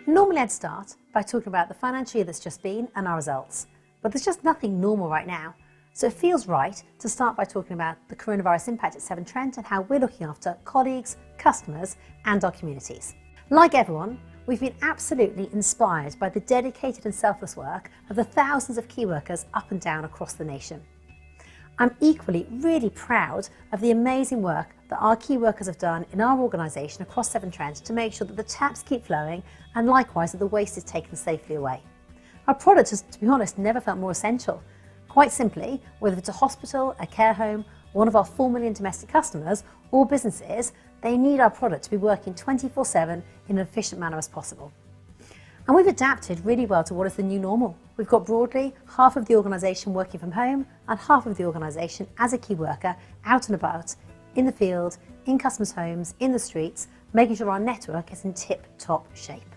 Normally I'd start by talking about the financial year that's just been and our results, but there's just nothing normal right now. So it feels right to start by talking about the coronavirus impact at Severn Trent and how we're looking after colleagues, customers and our communities. Like everyone, we've been absolutely inspired by the dedicated and selfless work of the thousands of key workers up and down across the nation. I'm equally really proud of the amazing work that our key workers have done in our organisation across Severn Trent to make sure that the taps keep flowing and likewise that the waste is taken safely away. Our product has, to be honest, never felt more essential. Quite simply, whether it's a hospital, a care home, one of our 4 million domestic customers or businesses, they need our product to be working 24/7 in an efficient manner as possible. And we've adapted really well to what is the new normal. We've got broadly half of the organisation working from home and half of the organisation as a key worker out and about, in the field, in customers' homes, in the streets, making sure our network is in tip-top shape.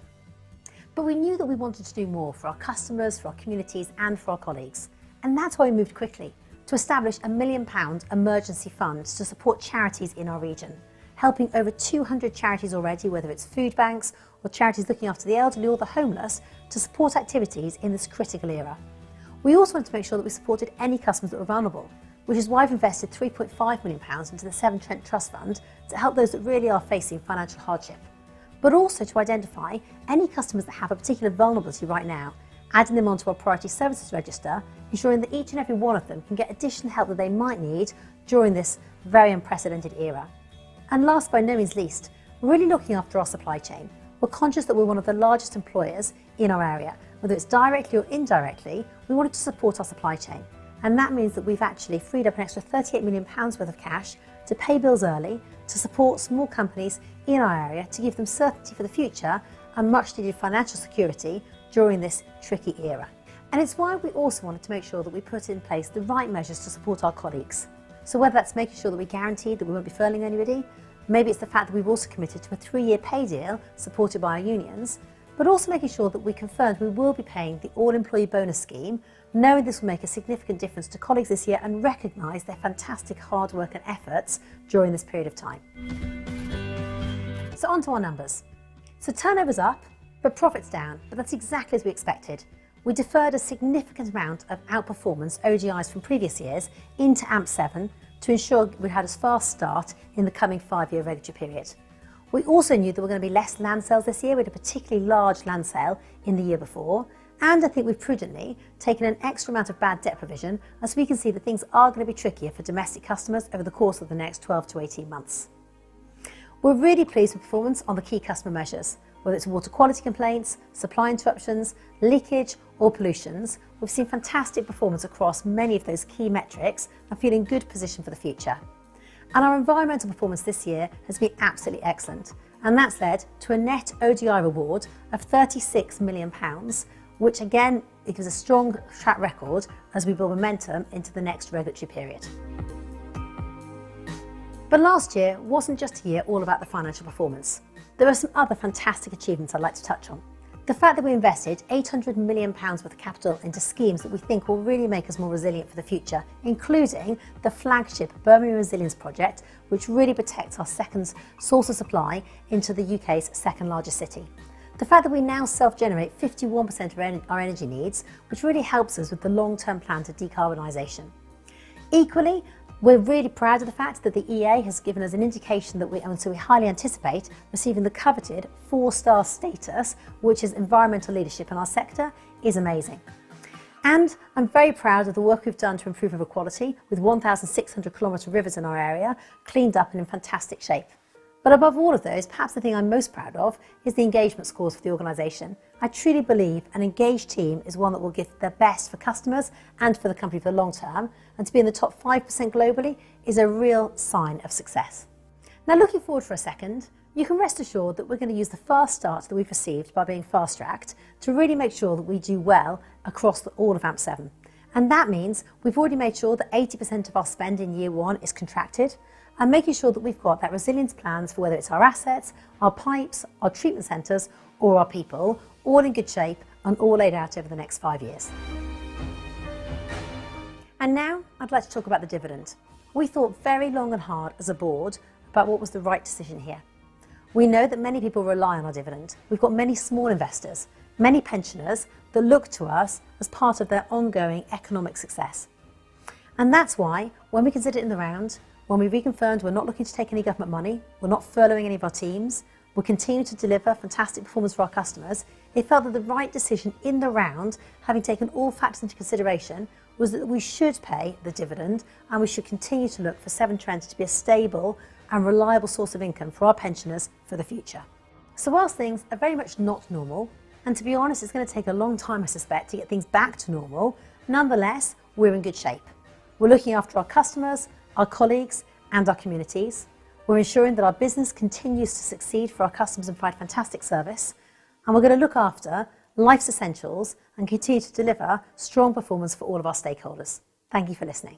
But we knew that we wanted to do more for our customers, for our communities and for our colleagues. And that's why we moved quickly to establish a £1 million emergency fund to support charities in our region, helping over 200 charities already, whether it's food banks or charities looking after the elderly or the homeless, to support activities in this critical era. We also wanted to make sure that we supported any customers that were vulnerable, which is why we've invested £3.5 million into the Severn Trent Trust Fund to help those that really are facing financial hardship, but also to identify any customers that have a particular vulnerability right now, adding them onto our priority services register, ensuring that each and every one of them can get additional help that they might need during this very unprecedented era. And last by no means least, we're really looking after our supply chain. We're conscious that we're one of the largest employers in our area. Whether it's directly or indirectly, we wanted to support our supply chain. And that means that we've actually freed up an extra £38 million worth of cash to pay bills early, to support small companies in our area, to give them certainty for the future and much needed financial security during this tricky era. And it's why we also wanted to make sure that we put in place the right measures to support our colleagues. So whether that's making sure that we guarantee that we won't be furloughing anybody, maybe it's the fact that we've also committed to a 3-year pay deal supported by our unions, but also making sure that we confirmed we will be paying the all-employee bonus scheme, knowing this will make a significant difference to colleagues this year and recognise their fantastic hard work and efforts during this period of time. So on to our numbers. So turnover's up, but profit's down, but that's exactly as we expected. We deferred a significant amount of outperformance ODIs from previous years into AMP7 to ensure we had a fast start in the coming 5-year regulatory period. We also knew there were going to be less land sales this year. We had a particularly large land sale in the year before, and I think we've prudently taken an extra amount of bad debt provision as we can see that things are going to be trickier for domestic customers over the course of the next 12 to 18 months. We're really pleased with performance on the key customer measures. Whether it's water quality complaints, supply interruptions, leakage or pollutions, we've seen fantastic performance across many of those key metrics and feel in good position for the future. And our environmental performance this year has been absolutely excellent, and that's led to a net ODI reward of £36 million, which again it gives a strong track record as we build momentum into the next regulatory period. But last year wasn't just a year all about the financial performance. There are some other fantastic achievements I'd like to touch on. The fact that we invested £800 million worth of capital into schemes that we think will really make us more resilient for the future, including the flagship Birmingham Resilience Project, which really protects our second source of supply into the UK's second largest city. The fact that we now self-generate 51% of our energy needs, which really helps us with the long-term plan to decarbonisation. Equally, we're really proud of the fact that the EA has given us an indication that we highly anticipate receiving the coveted 4-star status, which is environmental leadership in our sector, is amazing. And I'm very proud of the work we've done to improve river quality, with 1,600 kilometre rivers in our area cleaned up and in fantastic shape. But above all of those, perhaps the thing I'm most proud of is the engagement scores for the organisation. I truly believe an engaged team is one that will give their best for customers and for the company for the long term, and to be in the top 5% globally is a real sign of success. Now looking forward for a second, you can rest assured that we're going to use the fast start that we've received by being fast-tracked to really make sure that we do well across all of AMP7. And that means we've already made sure that 80% of our spend in year 1 is contracted, and making sure that we've got that resilience plans for whether it's our assets, our pipes, our treatment centres or our people, all in good shape and all laid out over the next 5 years. And now I'd like to talk about the dividend. We thought very long and hard as a board about what was the right decision here. We know that many people rely on our dividend. We've got many small investors, many pensioners that look to us as part of their ongoing economic success. And that's why, when we considered it in the round, when we reconfirmed we're not looking to take any government money, we're not furloughing any of our teams, we'll continue to deliver fantastic performance for our customers, it felt that the right decision in the round, having taken all factors into consideration, was that we should pay the dividend and we should continue to look for Severn Trent to be a stable and reliable source of income for our pensioners for the future. So whilst things are very much not normal, and to be honest it's going to take a long time I suspect to get things back to normal, nonetheless we're in good shape. We're looking after our customers, our colleagues and our communities. We're ensuring that our business continues to succeed for our customers and provide fantastic service. And we're going to look after life's essentials and continue to deliver strong performance for all of our stakeholders. Thank you for listening.